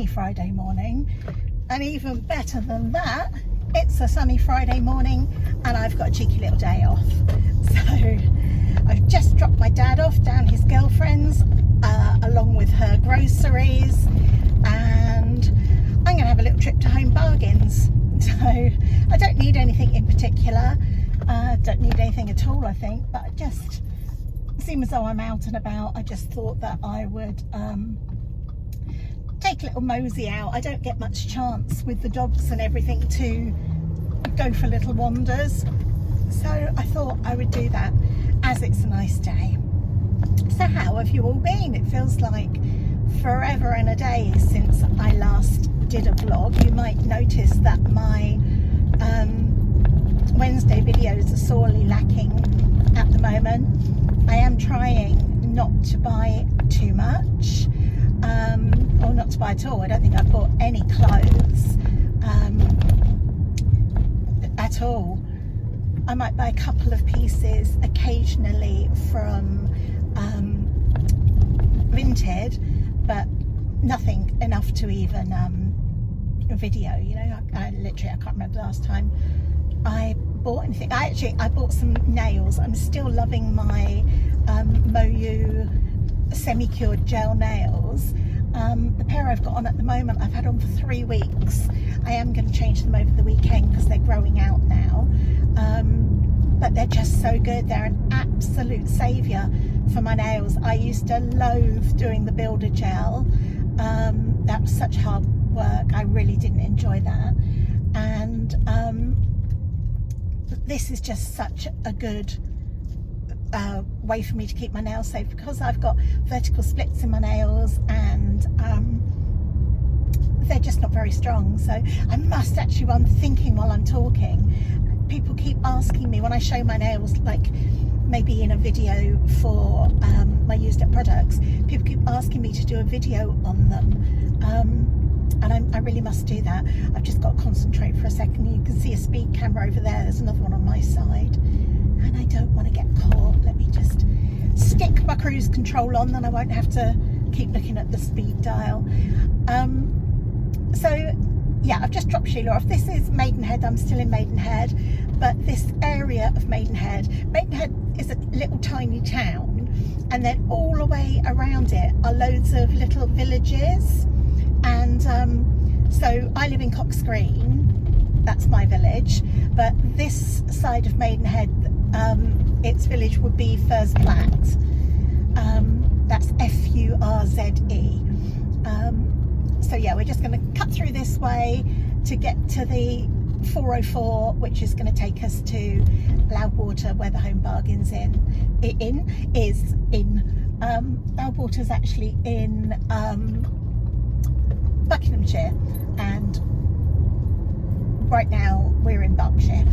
sunny Friday morning, and even better than that, it's a sunny Friday morning and I've got a cheeky little day off. So I've just dropped my dad off down his girlfriend's along with her groceries, and I'm gonna have a little trip to Home Bargains. So I don't need anything in particular, don't need anything at all I think, but I just seem as though I'm out and about. I just thought that I would take a little mosey out. I don't get much chance with the dogs and everything to go for little wanders, so I thought I would do that as it's a nice day. So how have you all been? It feels like forever and a day since I last did a vlog. You might notice that my Wednesday videos are sorely lacking at the moment. I am trying not to buy too much, or not to buy at all. I don't think I've bought any clothes at all. I might buy a couple of pieces occasionally from Vinted, but nothing enough to even video, you know. I can't remember the last time I bought anything. I bought some nails. I'm still loving my Moyu semi-cured gel nails. The pair I've got on at the moment I've had on for 3 weeks. I am going to change them over the weekend because they're growing out now, but they're just so good. They're an absolute saviour for my nails. I used to loathe doing the builder gel. That was such hard work. I really didn't enjoy that, and this is just such a good way for me to keep my nails safe, because I've got vertical splits in my nails and they're just not very strong. So I must actually, while I'm thinking while I'm talking, people keep asking me when I show my nails, like maybe in a video for my used up products, people keep asking me to do a video on them, and I really must do that. I've just got to concentrate for a second. You can see a speed camera over there, there's another one on my side, and I don't want to get caught. Let me just stick my cruise control on, then I won't have to keep looking at the speed dial. So yeah, I've just dropped Sheila off. This is Maidenhead. I'm still in Maidenhead, but this area of Maidenhead is a little tiny town, and then all the way around it are loads of little villages, and so I live in Cox Green, that's my village, but this side of Maidenhead, its village would be Furze Plat. That's Furze. So yeah, we're just going to cut through this way to get to the 404, which is going to take us to Loudwater, where the Home Bargains is in. Loudwater's actually in Buckinghamshire, and right now we're in Berkshire.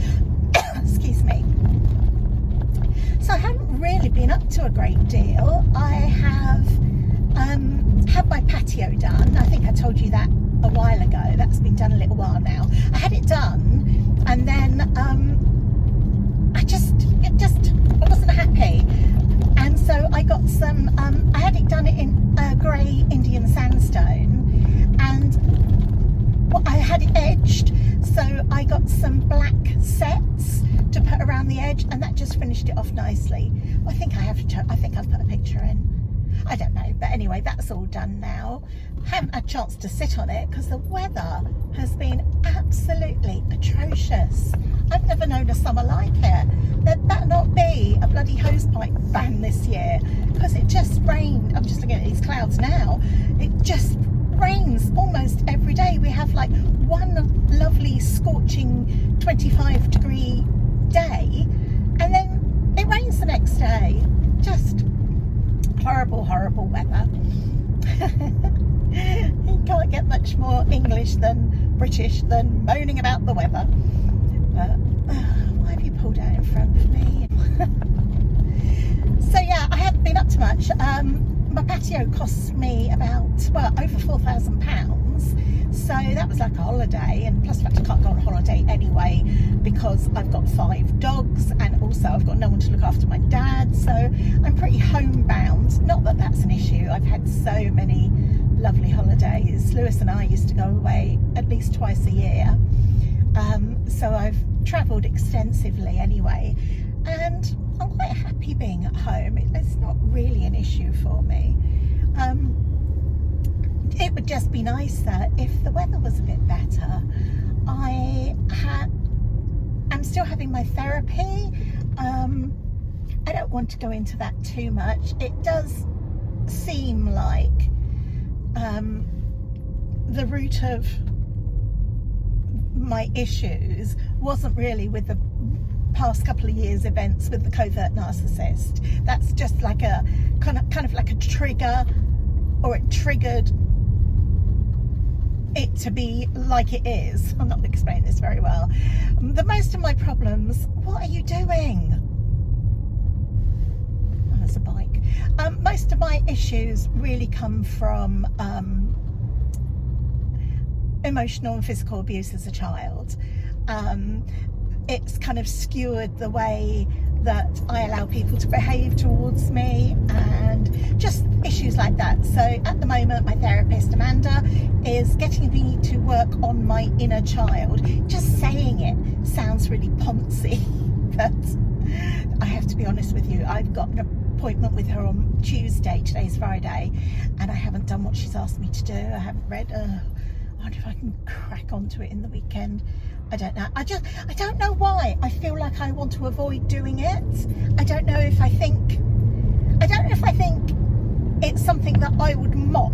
Excuse me. So I haven't really been up to a great deal. I have had my patio done. I think I told you that a while ago. That's been done a little while now. I had it done, and then I wasn't happy, and so I got some. I had it done in grey Indian sandstone, and I had it edged, so I got some black sets to put around the edge, and that just finished it off nicely. I think I've put a picture in. I don't know, but anyway, that's all done now. Haven't had a chance to sit on it because the weather has been absolutely atrocious. I've never known a summer like it. There better not be a bloody hosepipe ban this year, because it just rained. I'm just looking at these clouds now. It just rains almost every day. We have like one lovely scorching 25-degree day, and then it rains the next day. Just horrible weather. You can't get much more English than British than moaning about the weather. But why have you pulled out in front of me? So yeah, I haven't been up to much. My patio cost me about, well, over £4,000, so that was like a holiday, and plus the fact I can't go on holiday anyway because I've got 5 dogs, and also I've got no one to look after my dad, so I'm pretty homebound. Not that that's an issue. I've had so many lovely holidays. Lewis and I used to go away at least twice a year. So I've travelled extensively anyway, and I'm quite happy being at home. It's not really an issue for me. It would just be nicer if the weather was a bit better. I'm still having my therapy. I don't want to go into that too much. It does seem like the root of my issues wasn't really with the past couple of years events with the covert narcissist. That's just like a kind of like a trigger, or it triggered it to be like it is. I'm not going to explain this very well. The most of my problems, what are you doing? Oh, there's a bike. Most of my issues really come from emotional and physical abuse as a child. It's kind of skewered the way that I allow people to behave towards me, and just issues like that. So at the moment, my therapist Amanda is getting me to work on my inner child. Just saying it sounds really poncy, but I have to be honest with you, I've got an appointment with her on Tuesday. Today's Friday, and I haven't done what she's asked me to do. I haven't read. I wonder if I can crack onto it in the weekend. I don't know. I don't know why. I feel like I want to avoid doing it. I don't know if I think it's something that I would mock,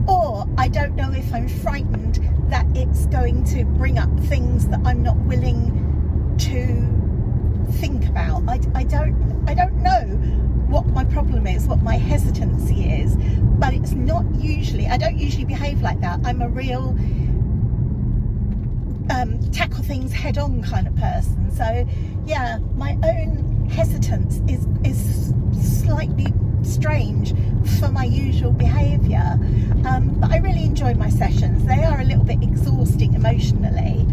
or I don't know if I'm frightened that it's going to bring up things that I'm not willing to think about. I don't know what my problem is, what my hesitancy is, but it's not usually, I don't usually behave like that. I'm a real tackle things head on kind of person. So yeah, my own hesitance is slightly strange for my usual behaviour, but I really enjoy my sessions. They are a little bit exhausting emotionally,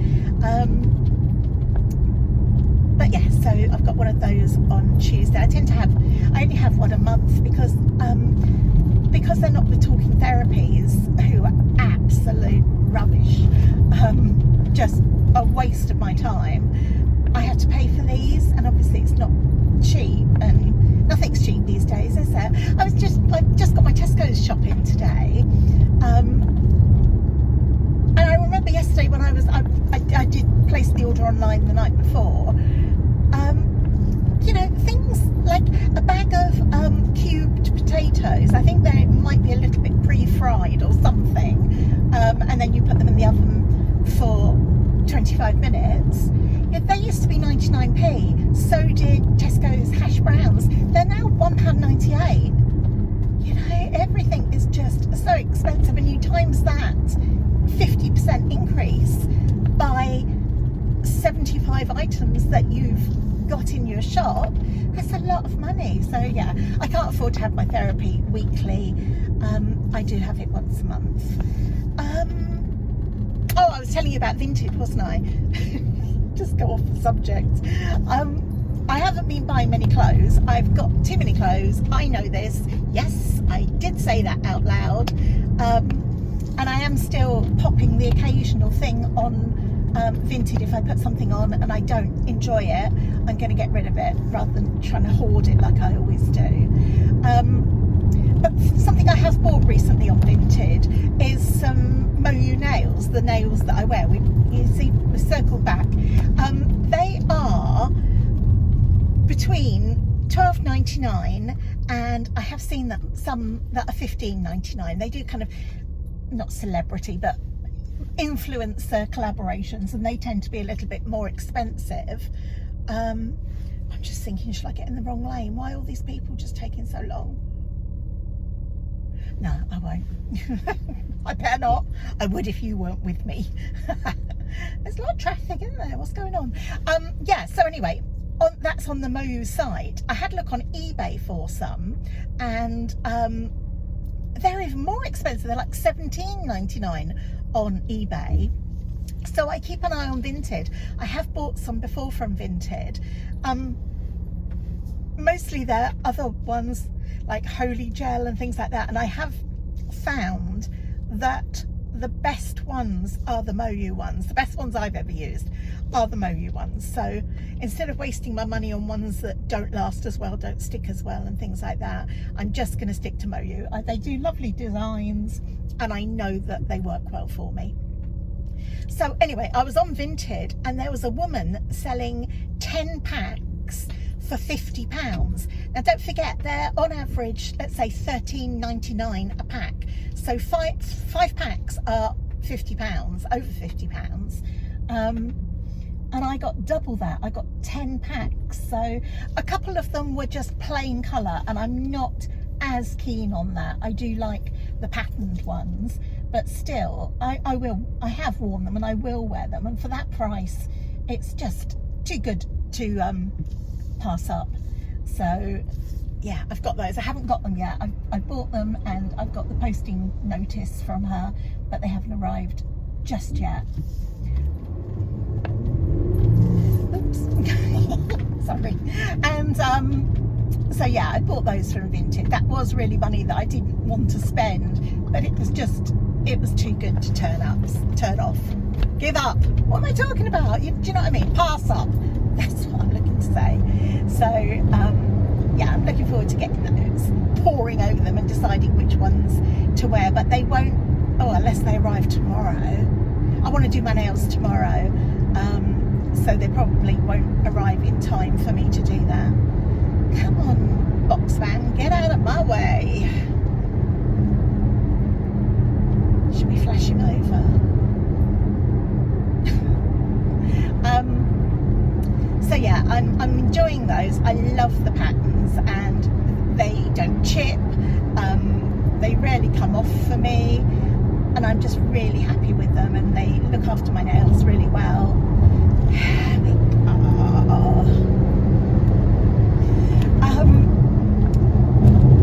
but yeah, so I've got one of those on Tuesday. I only have one a month because they're not the talking therapies, who are absolute rubbish, just a waste of my time. I have to pay for these, and obviously it's not cheap, and nothing's cheap these days, is there? I just got my Tesco's shopping today, and I remember yesterday when I did place the order online the night before. You know, things like a bag of cubed potatoes, I think they might be a little bit pre-fried or something, and then you put them in the oven for 25 minutes. Yeah, they used to be 99p, so did Tesco's hash browns. They're now £1.98. You know, everything is just so expensive, and you times that 50% increase by 75 items that you've got in your shop. That's a lot of money. So yeah, I can't afford to have my therapy weekly. I do have it once a month. Oh, I was telling you about Vinted, wasn't I? Just go off the subject. I haven't been buying many clothes. I've got too many clothes. I know this. Yes, I did say that out loud. And I am still popping the occasional thing on Vinted. If I put something on and I don't enjoy it, I'm going to get rid of it rather than trying to hoard it like I always do. But something I have bought recently on Vinted is some Moyu nails, the nails that I wear. You see the circle back. They are between £12.99 and I have seen that some that are £15.99. They do kind of, not celebrity, but influencer collaborations, and they tend to be a little bit more expensive. I'm just thinking, should I get in the wrong lane? Why are all these people just taking so long? No, I won't. I better not. I would if you weren't with me. There's a lot of traffic, isn't there? What's going on? Yeah, so anyway, that's on the Moyu site. I had a look on eBay for some, and they're even more expensive. They're like £17.99 on eBay. So I keep an eye on Vinted. I have bought some before from Vinted. Mostly they're other ones like Holy Gel and things like that, and I have found that the best ones are the Moyu ones. The best ones I've ever used are the Moyu ones. So instead of wasting my money on ones that don't last as well, don't stick as well and things like that, I'm just going to stick to Moyu. They do lovely designs and I know that they work well for me. So anyway, I was on Vinted and there was a woman selling 10 packs for £50. Now don't forget, they're on average, let's say £13.99 a pack. So five packs are £50, over £50. And I got double that. I got 10 packs. So a couple of them were just plain colour and I'm not as keen on that. I do like the patterned ones, but still I have worn them and I will wear them, and for that price it's just too good to pass up. So yeah, I've got those. I haven't got them yet. I bought them and I've got the posting notice from her, but they haven't arrived just yet. Oops. Sorry. And so yeah, I bought those from Vinted. That was really money that I didn't want to spend, but it was too good to turn off. Give up. What am I talking about? Do you know what I mean? Pass up. That's what I'm looking to say. So yeah, I'm looking forward to getting those, poring over them and deciding which ones to wear, but they won't, unless they arrive tomorrow. I want to do my nails tomorrow, so they probably won't arrive in time for me to do that. Come on, box van, get out of my way. Should we flash him over? So yeah, I'm enjoying those. I love the patterns and they don't chip. They rarely come off for me and I'm just really happy with them, and they look after my nails really well.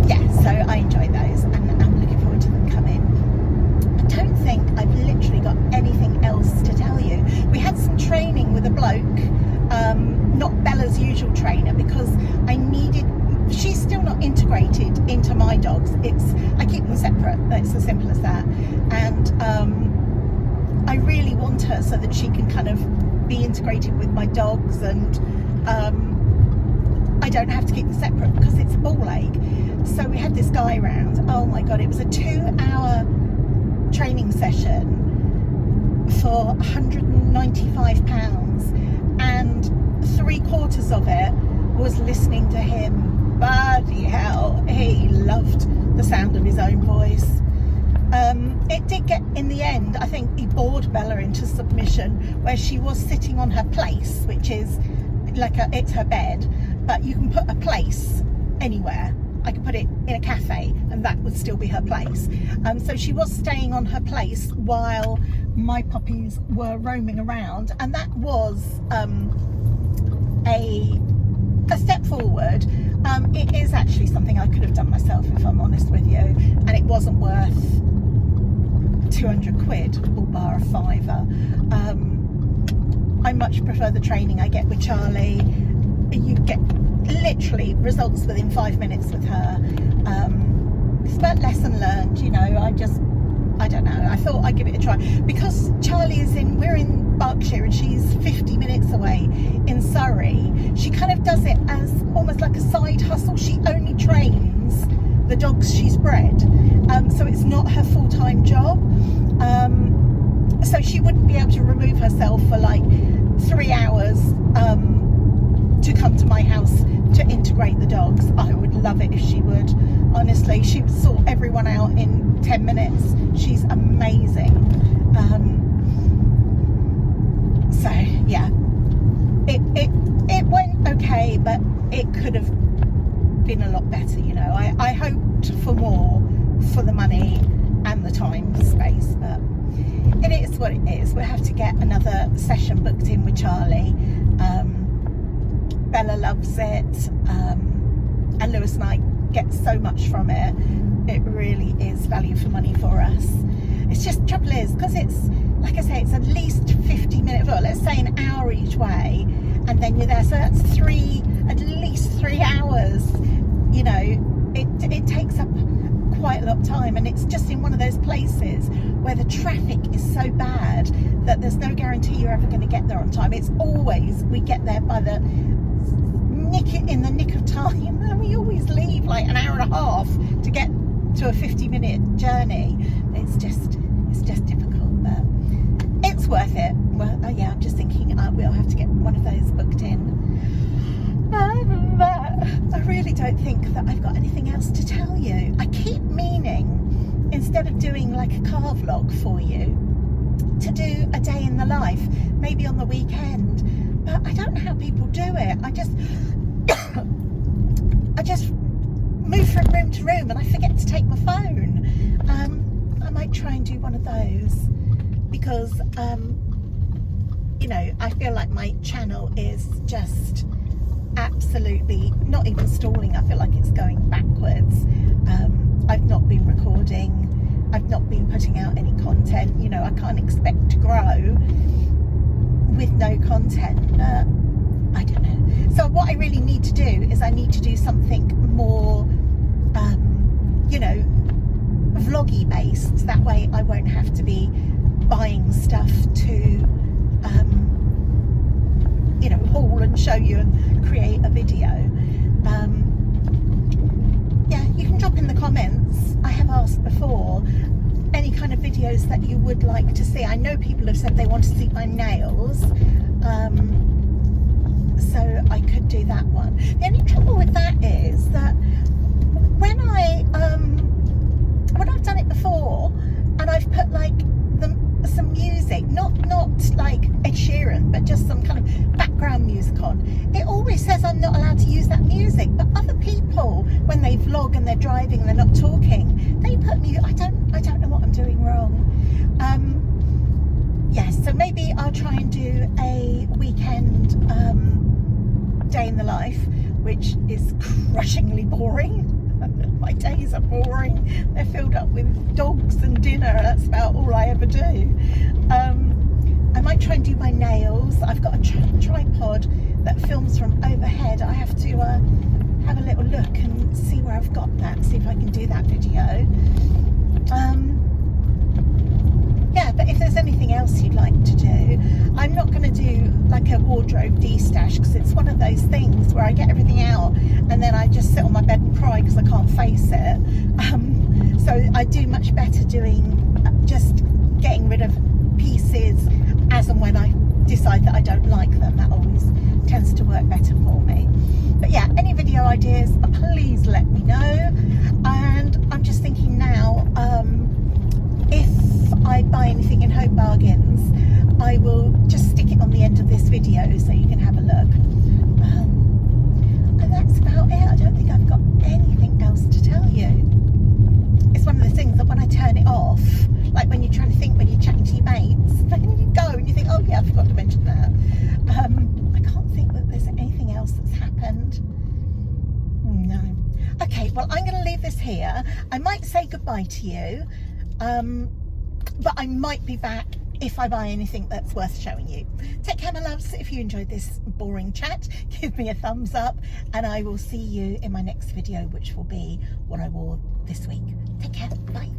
Yeah, so I enjoy those and I'm looking forward to them coming. I don't think I've literally got anything else to tell you. We had some training with a bloke, not Bella's usual trainer, because she's still not integrated into my dogs. I keep them separate, it's as simple as that. And I really want her so that she can kind of be integrated with my dogs, and I don't have to keep them separate because it's a ball ache. So we had this guy around. Oh my god, it was a 2-hour training session for £195, and 3/4 of it was listening to him. Bloody hell, he loved the sound of his own voice. It did get, in the end, I think he bored Bella into submission, where she was sitting on her place, which is like it's her bed, but you can put a place anywhere. I could put it in a cafe and that would still be her place. So she was staying on her place while my puppies were roaming around, and that was a step forward. It is actually something I could have done myself, if I'm honest with you, and it wasn't worth 200 quid or bar a fiver. I much prefer the training I get with Charlie. You get literally results within 5 minutes with her. It's about lesson learned, you know. I don't know, I thought I'd give it a try, because Charlie we're in Berkshire and she's 50 minutes away in Surrey. She kind of does it as almost like a side hustle. She only trains the dogs she's bred, so it's not her full-time job. So she wouldn't be able to remove herself for like 3 hours to come to my house to integrate the dogs. I would love it if she would. Honestly, she would sort everyone out in 10 minutes. She's amazing. So yeah, it went okay, but it could have been a lot better, you know. I hoped for more for the money and the time space, but it is what it is. We'll have to get another session booked in with Charlie. Bella loves it, and Lewis and I get so much from it. It really is value for money for us. It's just, trouble is, because it's, like I say, it's at least 50 minutes, well, let's say an hour each way, and then you're there, so that's at least 3 hours. You know, it takes up quite a lot of time, and it's just in one of those places where the traffic is so bad that there's no guarantee you're ever going to get there on time. It's always we get there by the in the nick of time, and we always leave like an hour and a half to get to a 50-minute journey. It's just difficult, but it's worth it. Well, yeah, I'm just thinking we'll have to get one of those booked in. Other than that, I really don't think that I've got anything else to tell you. I keep meaning, instead of doing like a car vlog for you, to do a day in the life, maybe on the weekend. But I don't know how people do it. I just move from room to room and I forget to take my phone. I might try and do one of those because, you know, I feel like my channel is just absolutely not even stalling. I feel like it's going backwards. I've not been recording. I've not been putting out any content. You know, I can't expect to grow with no content, but I don't know. So what I really need to do is I need to do something more you know, vloggy based. That way I won't have to be buying stuff to you know, haul and show you and create a video. Yeah, you can drop in the comments. I have asked before any kind of videos that you would like to see. I know people have said they want to see my nails, so I could do that one. The only trouble with that is that when I've done it before and I've put like some music, not like Ed Sheeran, but just some kind of background music on, it always says I'm not allowed to use that music. But other people, when they vlog and they're driving and they're not talking, they put music. I don't know what I'm doing wrong. Yes, so maybe I'll try and do a weekend day in the life, which is crushingly boring. My days are boring. They're filled up with dogs and dinner. That's about all I ever do. I might try and do my nails. I've got a tripod that films from overhead. I have to have a little look and see where I've got that, see if I can do that video. Yeah, but if there's anything else you'd like to do, I'm not going to do like a wardrobe de-stash, because it's one of those things where I get everything out and then I just sit on my bed and cry because I can't face it. So I do much better doing just getting rid of pieces as and when I decide that I don't like them. That always tends to work better for me. But yeah, any video ideas, please let me know. And I'm just thinking now, if I buy anything in Home Bargains, I will just stick it on the end of this video so you can have a look. And that's about it. I don't think I've got anything else to tell you. It's one of the things that when I turn it off, like when you're trying to think when you're chatting to your mates, then you go and you think, oh yeah, I forgot to mention that. I can't think that there's anything else that's happened. No. Okay, well, I'm going to leave this here. I might say goodbye to you. But I might be back if I buy anything that's worth showing you. Take care, my loves. If you enjoyed this boring chat, give me a thumbs up, and I will see you in my next video, which will be what I wore this week. Take care. Bye.